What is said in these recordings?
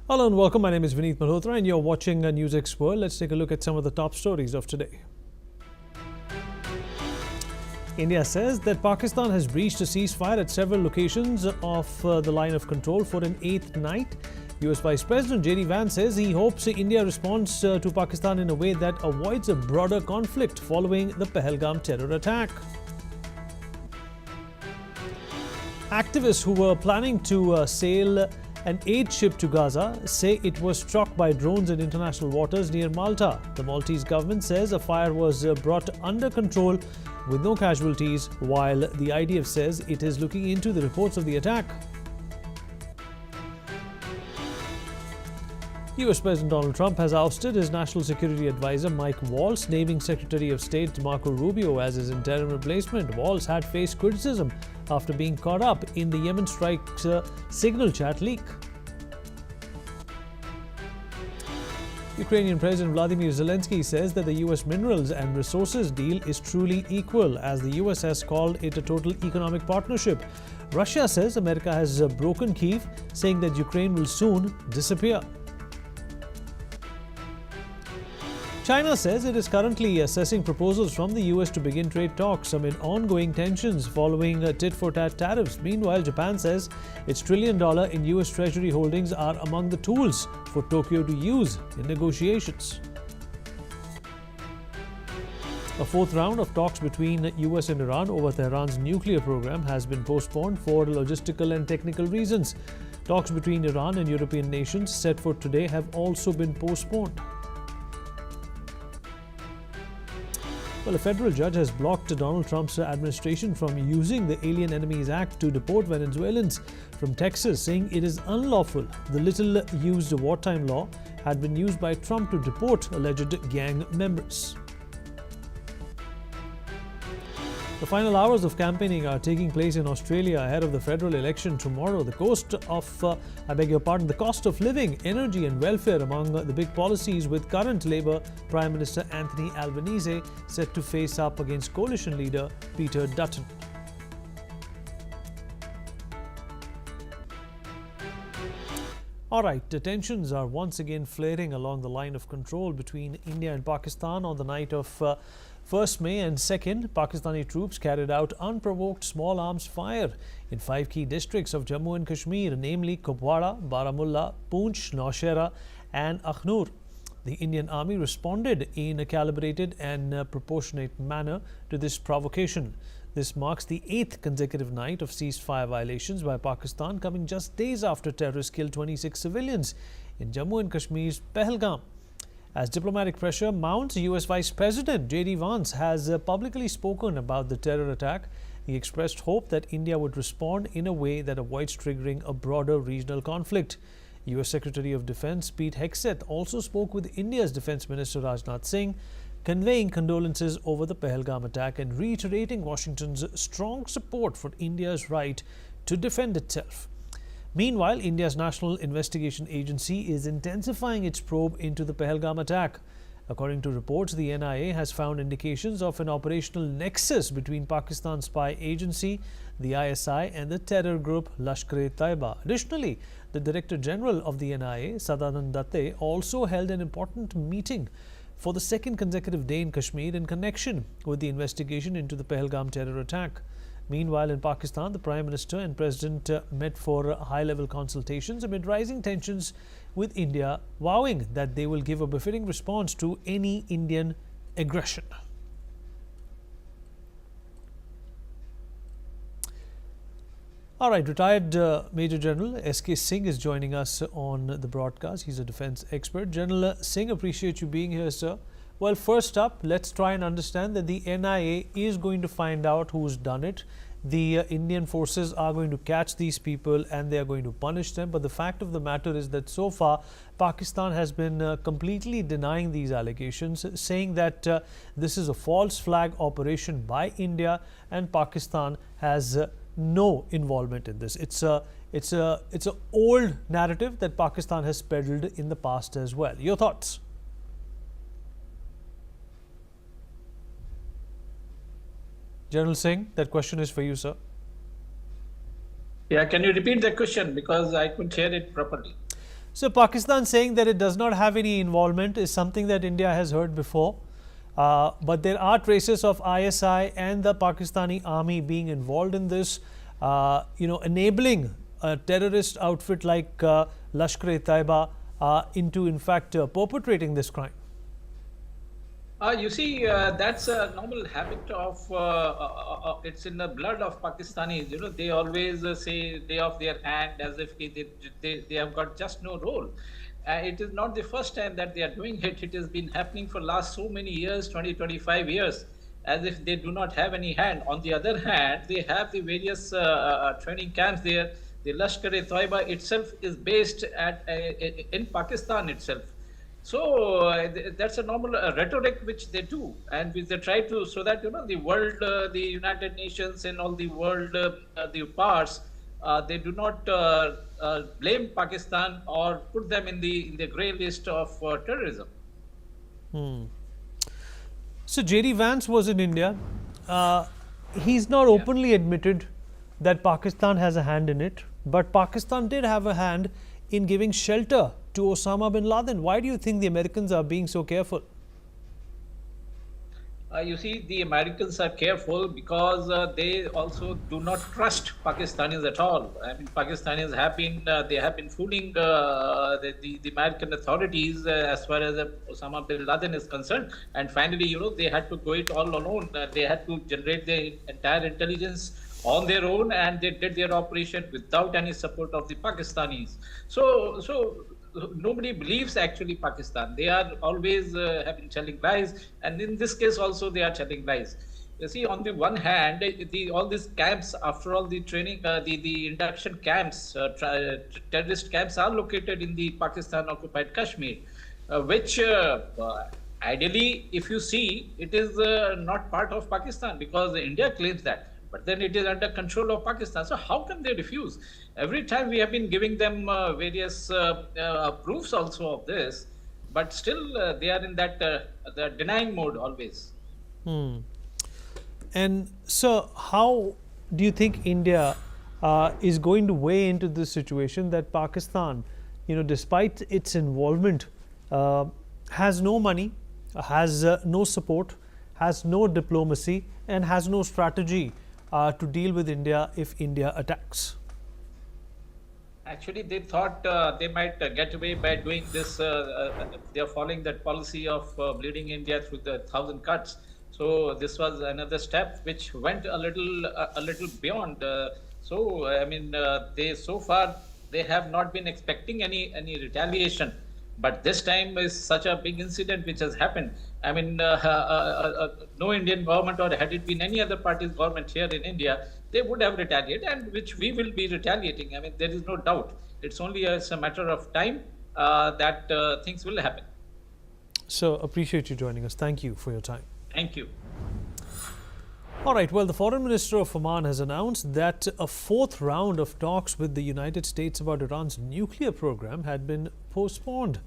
Hello and welcome. My name is Vineet Malhotra and you're watching NewsX World. Let's take a look at some of the top stories of today. India says that Pakistan has breached a ceasefire at several locations of the line of control for an eighth night. US Vice President J.D. Vance says he hopes India responds to Pakistan in a way that avoids a broader conflict following the Pahalgam terror attack. Activists who were planning to sail an aid ship to Gaza say it was struck by drones in international waters near Malta. The Maltese government says a fire was brought under control with no casualties, while the IDF says it is looking into the reports of the attack. US President Donald Trump has ousted his national security advisor Mike Waltz, naming Secretary of State Marco Rubio as his interim replacement. Waltz had faced criticism after being caught up in the Yemen strikes signal chat leak. Ukrainian President Vladimir Zelensky says that the US minerals and resources deal is truly equal, as the US has called it a total economic partnership. Russia says America has broken Kyiv, saying that Ukraine will soon disappear. China says it is currently assessing proposals from the US to begin trade talks amid ongoing tensions following tit-for-tat tariffs. Meanwhile, Japan says its $1 trillion in US Treasury holdings are among the tools for Tokyo to use in negotiations. A fourth round of talks between US and Iran over Tehran's nuclear program has been postponed for logistical and technical reasons. Talks between Iran and European nations set for today have also been postponed. Well, a federal judge has blocked Donald Trump's administration from using the Alien Enemies Act to deport Venezuelans from Texas, saying it is unlawful. The little-used wartime law had been used by Trump to deport alleged gang members. The final hours of campaigning are taking place in Australia ahead of the federal election tomorrow. The cost of living, energy and welfare among the big policies, with current Labour Prime Minister Anthony Albanese set to face up against coalition leader Peter Dutton. All right, tensions are once again flaring along the line of control between India and Pakistan on the night of 1st May and 2nd. Pakistani troops carried out unprovoked small arms fire in 5 key districts of Jammu and Kashmir, namely Kupwara, Baramulla, Poonch, Nowshera and Akhnur. The Indian Army responded in a calibrated and proportionate manner to this provocation. This marks the 8th consecutive night of ceasefire violations by Pakistan, coming just days after terrorists killed 26 civilians in Jammu and Kashmir's Pahalgam. As diplomatic pressure mounts, US Vice President J.D. Vance has publicly spoken about the terror attack. He expressed hope that India would respond in a way that avoids triggering a broader regional conflict. US Secretary of Defense Pete Hegseth also spoke with India's Defense Minister Rajnath Singh, conveying condolences over the Pahalgam attack and reiterating Washington's strong support for India's right to defend itself. Meanwhile, India's National Investigation Agency is intensifying its probe into the Pahalgam attack. According to reports, the NIA has found indications of an operational nexus between Pakistan's spy agency, the ISI, and the terror group Lashkar-e-Taiba. Additionally, the Director General of the NIA, Sadanand Datte, also held an important meeting for the second consecutive day in Kashmir in connection with the investigation into the Pahalgam terror attack. Meanwhile, in Pakistan, the Prime Minister and President met for high-level consultations amid rising tensions with India, vowing that they will give a befitting response to any Indian aggression. All right, retired Major General S.K. Singh is joining us on the broadcast. He's a defense expert. General Singh, appreciate you being here, sir. Well, first up, let's try and understand that the NIA is going to find out who's done it. The Indian forces are going to catch these people and they are going to punish them. But the fact of the matter is that so far, Pakistan has been completely denying these allegations, saying that this is a false flag operation by India and Pakistan has no involvement in this. It's a old narrative that Pakistan has peddled in the past as well. Your thoughts? General Singh, that question is for you, sir. Yeah, can you repeat the question because I couldn't hear it properly? So Pakistan saying that it does not have any involvement is something that India has heard before. But there are traces of ISI and the Pakistani army being involved in this, enabling a terrorist outfit like Lashkar-e-Taiba into in fact perpetrating this crime. You see, that's a normal habit of, it's in the blood of Pakistanis. You know, they always say they off their hand as if they have got just no role. It is not the first time that they are doing it. It has been happening for last so many years, 20, 25 years, as if they do not have any hand. On the other hand, they have the various training camps there. The Lashkar-e-Taiba itself is based in Pakistan itself. So that's a normal rhetoric which they do, and which they try to, so that the world, the United Nations, and all the world, the powers, they do not blame Pakistan or put them in the grey list of terrorism. So J.D. Vance was in India. He's not openly admitted that Pakistan has a hand in it, but Pakistan did have a hand in giving shelter to Osama bin Laden. Why do you think the Americans are being so careful? You see, the Americans are careful because they also do not trust Pakistanis at all. I mean, Pakistanis have been they have been fooling the American authorities as far as Osama bin Laden is concerned. And finally, they had to go it all alone. They had to generate the entire intelligence on their own, and they did their operation without any support of the Pakistanis. So nobody believes actually Pakistan. They are always have been telling lies, and in this case also they are telling lies. You see, on the one hand, all these camps, after all, the training, the induction camps, terrorist camps are located in the Pakistan-occupied Kashmir, which ideally, if you see, it is not part of Pakistan, because India claims that. But then it is under control of Pakistan. So how can they refuse? Every time we have been giving them various proofs also of this, but still they are in that the denying mode always. And so how do you think India is going to weigh into this situation that Pakistan, despite its involvement, has no money, has no support, has no diplomacy, and has no strategy to deal with India if India attacks? Actually, they thought they might get away by doing this. They are following that policy of bleeding India through the 1,000 cuts. So this was another step which went a little beyond. I mean, so far they have not been expecting any retaliation. But this time is such a big incident which has happened. I mean, no Indian government, or had it been any other party's government here in India, they would have retaliated, and which we will be retaliating. I mean, there is no doubt. It's only a matter of time that things will happen. So, appreciate you joining us. Thank you for your time. Thank you. All right. Well, the Foreign Minister of Oman has announced that a fourth round of talks with the United States about Iran's nuclear program had been postponed.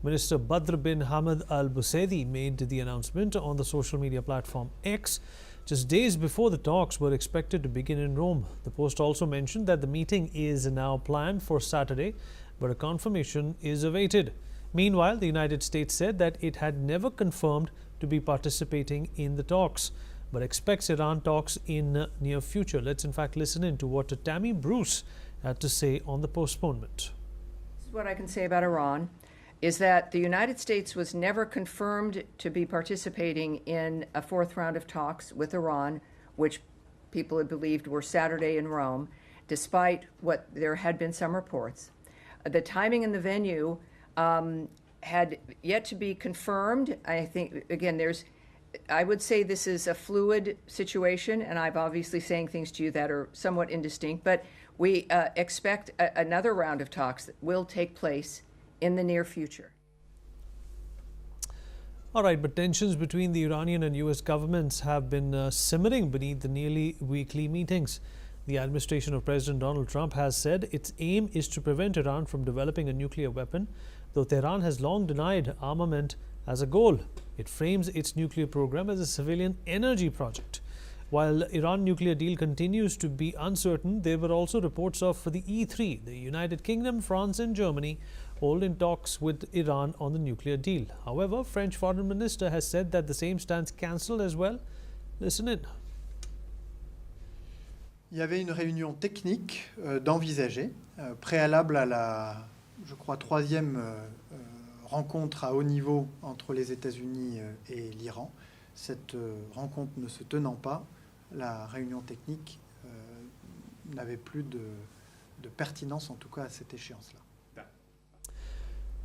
Minister Badr bin Hamad Al Busaidi made the announcement on the social media platform X just days before the talks were expected to begin in Rome. The Post also mentioned that the meeting is now planned for Saturday, but a confirmation is awaited. Meanwhile, the United States said that it had never confirmed to be participating in the talks, but expects Iran talks in near future. Let's in fact listen in to what Tammy Bruce had to say on the postponement. What I can say about Iran is that the United States was never confirmed to be participating in a fourth round of talks with Iran, which people had believed were Saturday in Rome, despite what there had been some reports. The timing and the venue had yet to be confirmed. I think, again, I would say this is a fluid situation, and I'm obviously saying things to you that are somewhat indistinct, but we expect another round of talks that will take place in the near future. All right, but tensions between the Iranian and US governments have been simmering beneath the nearly weekly meetings. The administration of President Donald Trump has said its aim is to prevent Iran from developing a nuclear weapon, though Tehran has long denied armament as a goal. It frames its nuclear program as a civilian energy project. While Iran nuclear deal continues to be uncertain, there were also reports of the E3, the United Kingdom, France and Germany, holding talks with Iran on the nuclear deal. However, French Foreign Minister has said that the same stands cancelled as well. Listen in. Il y avait une réunion technique d'envisager, préalable à la, je crois, troisième rencontre à haut niveau entre les États-Unis et l'Iran. Cette rencontre ne se tenant pas, la réunion technique n'avait plus de pertinence, en tout cas à cette échéance-là.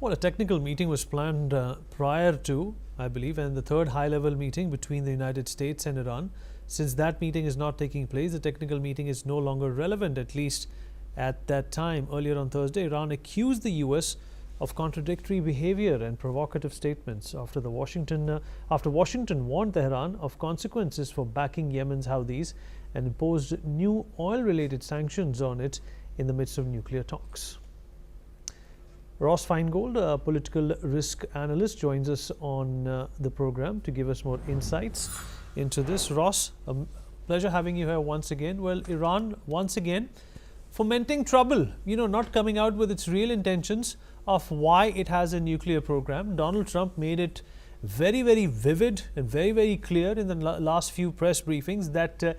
Well, a technical meeting was planned prior to, I believe, and the third high-level meeting between the United States and Iran. Since that meeting is not taking place, the technical meeting is no longer relevant, at least at that time. Earlier on Thursday, Iran accused the US of contradictory behavior and provocative statements after Washington warned Tehran of consequences for backing Yemen's Houthis and imposed new oil-related sanctions on it in the midst of nuclear talks. Ross Feingold, a political risk analyst, joins us on the program to give us more insights into this. Ross, a pleasure having you here once again. Well, Iran, once again, fomenting trouble, not coming out with its real intentions of why it has a nuclear program. Donald Trump made it very, very vivid and very, very clear in the last few press briefings that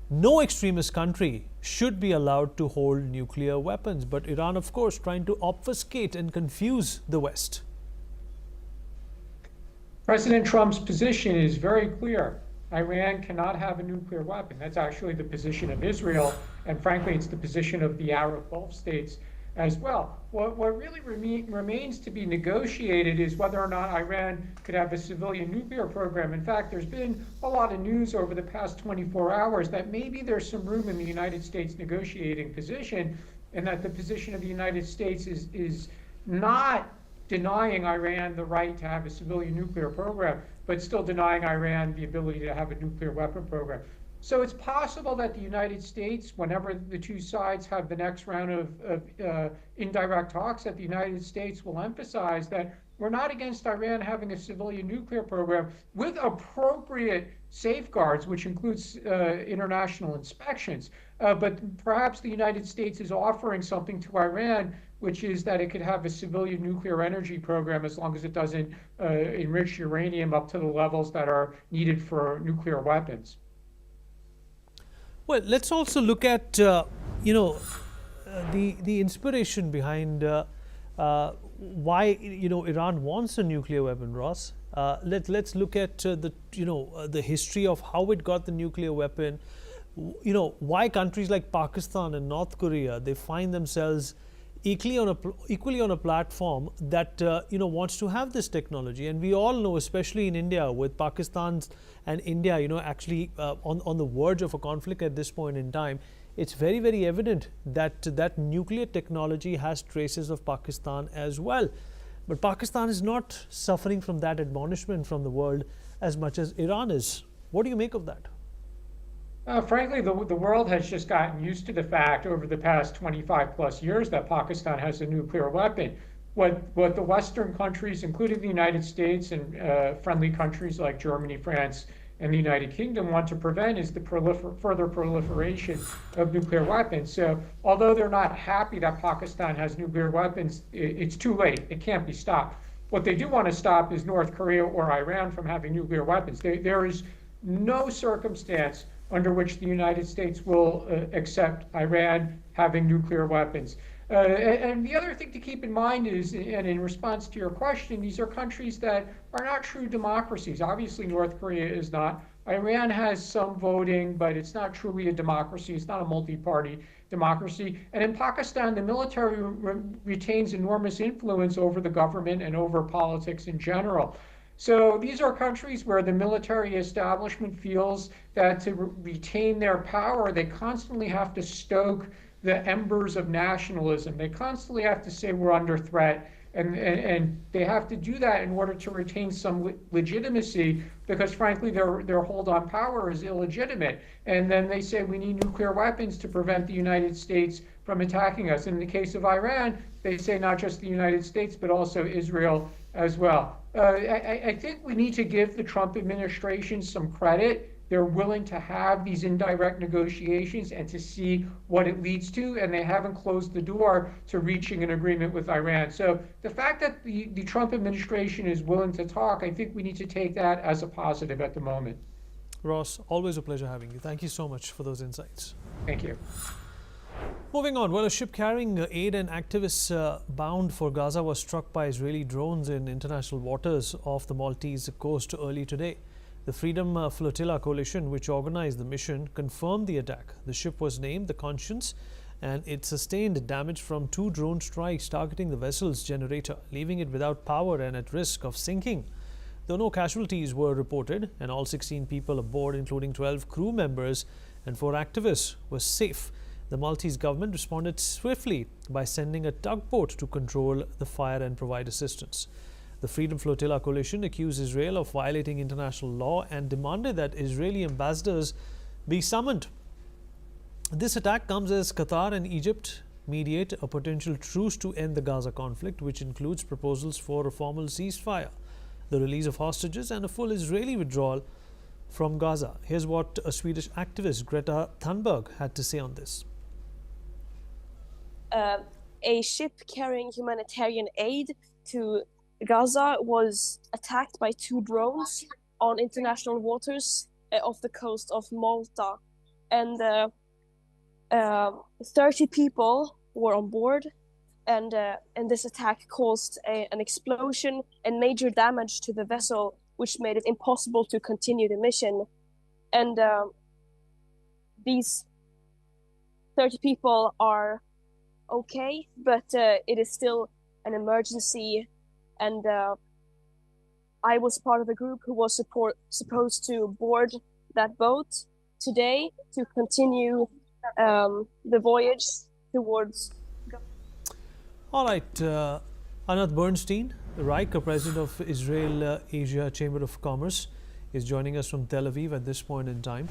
no extremist country should be allowed to hold nuclear weapons. But Iran, of course, trying to obfuscate and confuse the West. President Trump's position is very clear. Iran cannot have a nuclear weapon. That's actually the position of Israel, and frankly, it's the position of the Arab Gulf states as well. What really remains to be negotiated is whether or not Iran could have a civilian nuclear program. In fact, there's been a lot of news over the past 24 hours that maybe there's some room in the United States negotiating position, and that the position of the United States is not denying Iran the right to have a civilian nuclear program, but still denying Iran the ability to have a nuclear weapon program. So it's possible that the United States, whenever the two sides have the next round of indirect talks, that the United States will emphasize that we're not against Iran having a civilian nuclear program with appropriate safeguards, which includes international inspections. But perhaps the United States is offering something to Iran, which is that it could have a civilian nuclear energy program as long as it doesn't enrich uranium up to the levels that are needed for nuclear weapons. Well, let's also look at the inspiration behind why Iran wants a nuclear weapon, Ross. Let's look at the history of how it got the nuclear weapon. Why countries like Pakistan and North Korea, they find themselves equally on a platform that wants to have this technology. And we all know, especially in India, with Pakistan and India actually on the verge of a conflict at this point in time, it's very, very evident that nuclear technology has traces of Pakistan as well. But Pakistan is not suffering from that admonishment from the world as much as Iran is. What do you make of that? Frankly, the world has just gotten used to the fact over the past 25 plus years that Pakistan has a nuclear weapon. What the Western countries, including the United States and friendly countries like Germany, France, and the United Kingdom want to prevent is the further proliferation of nuclear weapons. So although they're not happy that Pakistan has nuclear weapons, it's too late. It can't be stopped. What they do want to stop is North Korea or Iran from having nuclear weapons. There is no circumstance under which the United States will accept Iran having nuclear weapons. And the other thing to keep in mind is, and in response to your question, these are countries that are not true democracies. Obviously, North Korea is not. Iran has some voting, but it's not truly a democracy. It's not a multi-party democracy. And in Pakistan, the military retains enormous influence over the government and over politics in general. So these are countries where the military establishment feels that to retain their power, they constantly have to stoke the embers of nationalism. They constantly have to say we're under threat, and they have to do that in order to retain some legitimacy, because frankly their hold on power is illegitimate. And then they say we need nuclear weapons to prevent the United States from attacking us. In the case of Iran, they say not just the United States, but also Israel as well. I think we need to give the Trump administration some credit they're willing to have these indirect negotiations and to see what it leads to, and they haven't closed the door to reaching an agreement with Iran. So the fact that the Trump administration is willing to talk, I think we need to take that as a positive at the moment. Ross, always a pleasure having you. Thank you so much for those insights. Thank you. Moving on, well, a ship carrying aid and activists bound for Gaza was struck by Israeli drones in international waters off the Maltese coast early today. The Freedom Flotilla Coalition, which organized the mission, confirmed the attack. The ship was named the Conscience, and it sustained damage from 2 drone strikes targeting the vessel's generator, leaving it without power and at risk of sinking. Though no casualties were reported, and all 16 people aboard, including 12 crew members and 4 activists, were safe, the Maltese government responded swiftly by sending a tugboat to control the fire and provide assistance. The Freedom Flotilla Coalition accused Israel of violating international law and demanded that Israeli ambassadors be summoned. This attack comes as Qatar and Egypt mediate a potential truce to end the Gaza conflict, which includes proposals for a formal ceasefire, the release of hostages, and a full Israeli withdrawal from Gaza. Here's what a Swedish activist, Greta Thunberg, had to say on this. A ship carrying humanitarian aid to Gaza was attacked by 2 drones on international waters off the coast of Malta, and 30 people were on board, and this attack caused an explosion and major damage to the vessel, which made it impossible to continue the mission. And these 30 people are okay, but it is still an emergency, and I was part of a group who was supposed to board that boat today to continue the voyage towards. All right, Anat Bernstein, Riker, president of Israel Asia Chamber of Commerce, is joining us from Tel Aviv at this point in time.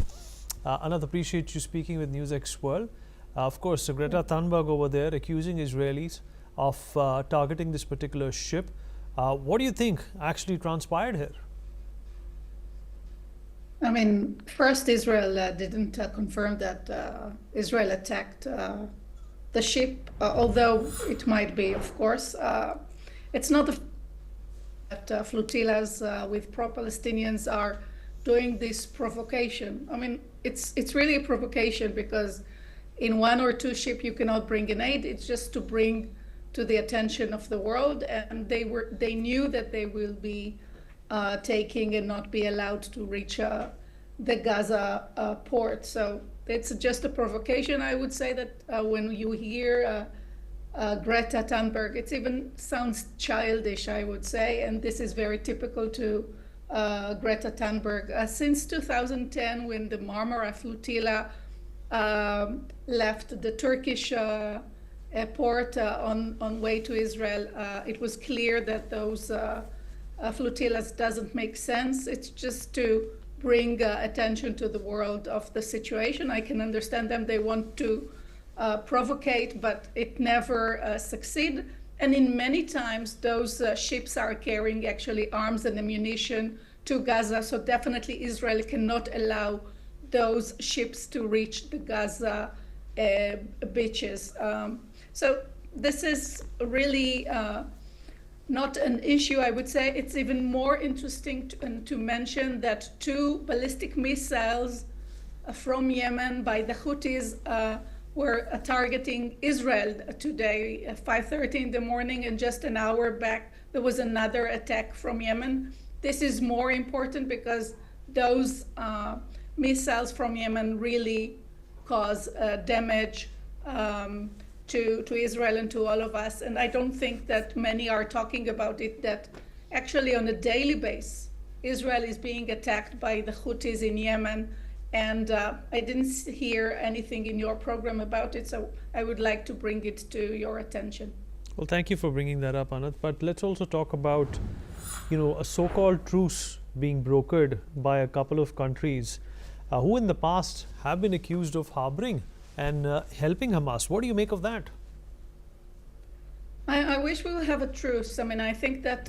Anat, appreciate you speaking with NewsX World. Of course, Greta Thunberg over there accusing Israelis of targeting this particular ship. What do you think actually transpired here? I mean, first, Israel didn't confirm that Israel attacked the ship, although it might be, of course. It's not that flotillas with pro-Palestinians are doing this provocation. I mean, it's really a provocation because in 1 or 2 ships you cannot bring an aid. It's just to bring to the attention of the world, and they knew that they will be taking and not be allowed to reach the Gaza port. So it's just a provocation. I would say that when you hear Greta Thunberg, it even sounds childish, I would say, and this is very typical to Greta Thunberg. Since 2010, when the Marmara flotilla left the Turkish port on way to Israel, it was clear that those flotillas doesn't make sense. It's just to bring attention to the world of the situation. I can understand them. They want to provocate, but it never succeed. And in many times, those ships are carrying actually arms and ammunition to Gaza. So definitely Israel cannot allow those ships to reach the Gaza beaches. So this is really not an issue. I would say it's even more interesting to mention that 2 ballistic missiles from Yemen by the Houthis were targeting Israel today at 5:30 in the morning, and just an hour back there was another attack from Yemen. This is more important because those missiles from Yemen really cause damage to Israel and to all of us. And I don't think that many are talking about it, that actually on a daily basis, Israel is being attacked by the Houthis in Yemen. And I didn't hear anything in your program about it, so I would like to bring it to your attention. Well, thank you for bringing that up, Anat. But let's also talk about, a so-called truce being brokered by a couple of countries who in the past have been accused of harboring and helping Hamas. What do you make of that? I wish we would have a truce. I mean, I think that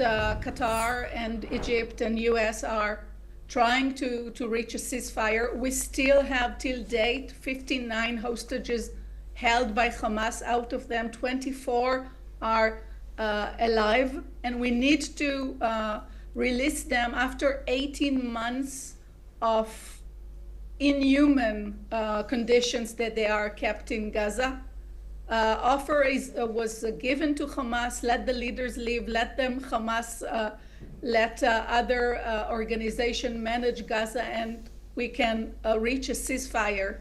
Qatar and Egypt and US are trying to reach a ceasefire. We still have till date 59 hostages held by Hamas. Out of them, 24 are alive, and we need to release them after 18 months of inhuman conditions that they are kept in Gaza. Offer was given to Hamas, let the leaders leave, let them, Hamas, let other organizations manage Gaza, and we can reach a ceasefire.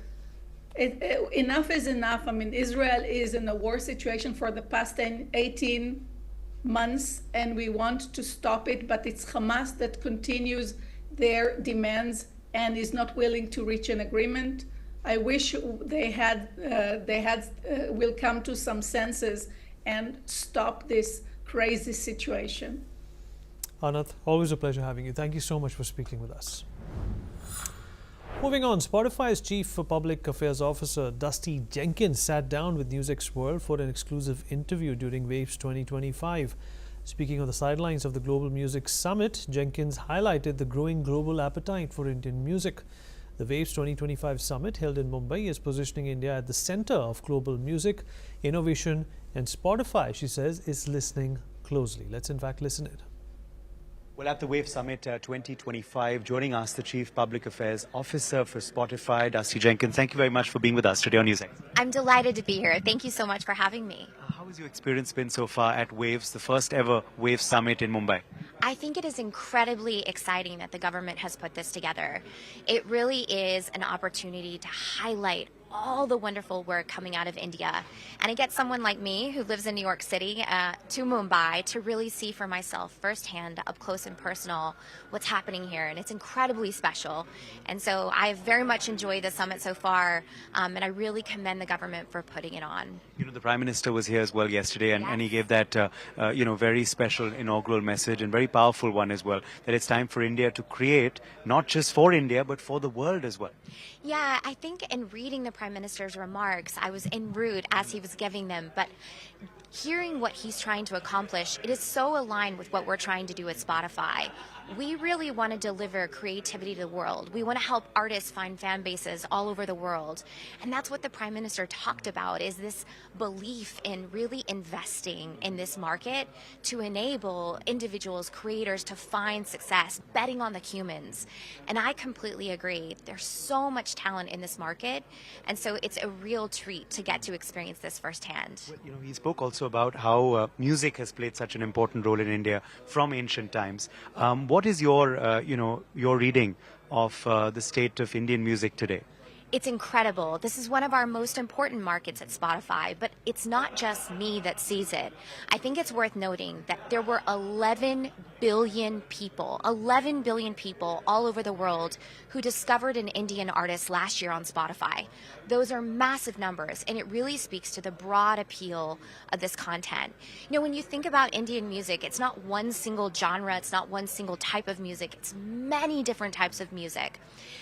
Enough is enough. I mean, Israel is in a war situation for the past 18 months, and we want to stop it, but it's Hamas that continues their demands and is not willing to reach an agreement. I wish they will come to some senses and stop this crazy situation. Anath, always a pleasure having you. Thank you so much for speaking with us. Moving on, Spotify's Chief Public Affairs Officer Dusty Jenkins sat down with NewsX World for an exclusive interview during Waves 2025. Speaking on the sidelines of the Global Music Summit, Jenkins highlighted the growing global appetite for Indian music. The Waves 2025 summit held in Mumbai is positioning India at the center of global music, innovation, and Spotify, she says, is listening closely. Let's in fact listen it. Well, at the Wave Summit 2025, joining us, the Chief Public Affairs Officer for Spotify, Dusty Jenkins. Thank you very much for being with us today on NewsX. I'm delighted to be here. Thank you so much for having me. How has your experience been so far at Waves, the first ever Wave Summit in Mumbai? I think it is incredibly exciting that the government has put this together. It really is an opportunity to highlight all the wonderful work coming out of India. And it gets someone like me who lives in New York City to Mumbai to really see for myself firsthand, up close and personal, what's happening here. And it's incredibly special. And so I've very much enjoyed the summit so far. And I really commend the government for putting it on. You know, the Prime Minister was here as well yesterday, and he gave that, very special inaugural message, and very powerful one as well, that it's time for India to create, not just for India, but for the world as well. Yeah, I think in reading the Prime Minister's remarks, I was en route as he was giving them, but hearing what he's trying to accomplish, it is so aligned with what we're trying to do at Spotify. We really want to deliver creativity to the world. We want to help artists find fan bases all over the world. And that's what the Prime Minister talked about, is this belief in really investing in this market to enable individuals, creators to find success, betting on the humans. And I completely agree. There's so much talent in this market. And so it's a real treat to get to experience this firsthand. Well, you know, he spoke also about how music has played such an important role in India from ancient times. What is your, your reading of the state of Indian music today? It's incredible. This is one of our most important markets at Spotify, but it's not just me that sees it. I think it's worth noting that there were 11 billion people all over the world who discovered an Indian artist last year on Spotify. Those are massive numbers, and it really speaks to the broad appeal of this content. You know, when you think about Indian music, it's not one single genre, it's not one single type of music, it's many different types of music.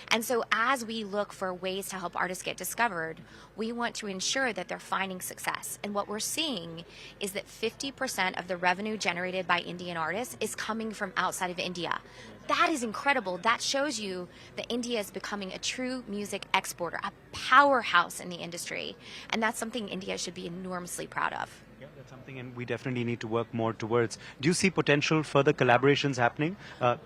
And so as we look for ways to help artists get discovered, we want to ensure that they're finding success. And what we're seeing is that 50% of the revenue generated by Indian artists is coming from outside of India. That is incredible. That shows you that India is becoming a true music exporter, a powerhouse in the industry. And that's something India should be enormously proud of. Yeah, that's something, and we definitely need to work more towards. Do you see potential further collaborations happening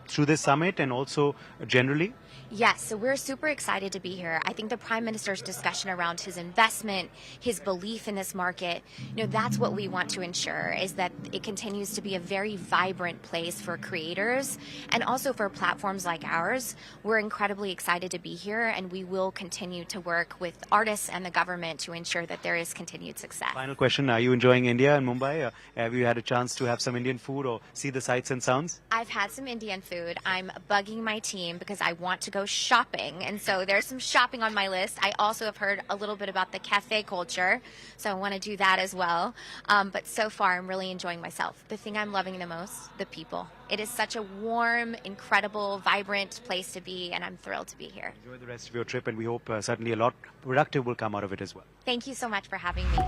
through this summit and also generally? Yes, so we're super excited to be here. I think the Prime Minister's discussion around his investment, his belief in this market, that's what we want to ensure, is that it continues to be a very vibrant place for creators and also for platforms like ours. We're incredibly excited to be here, and we will continue to work with artists and the government to ensure that there is continued success. Final question, are you enjoying India and Mumbai? Have you had a chance to have some Indian food or see the sights and sounds? I've had some Indian food. I'm bugging my team because I want to go shopping, and so there's some shopping on my list. I also have heard a little bit about the cafe culture, so I want to do that as well. But so far, I'm really enjoying myself. The thing I'm loving the most, the people. It is such a warm, incredible, vibrant place to be, and I'm thrilled to be here. Enjoy the rest of your trip, and we hope certainly a lot productive will come out of it as well. Thank you so much for having me.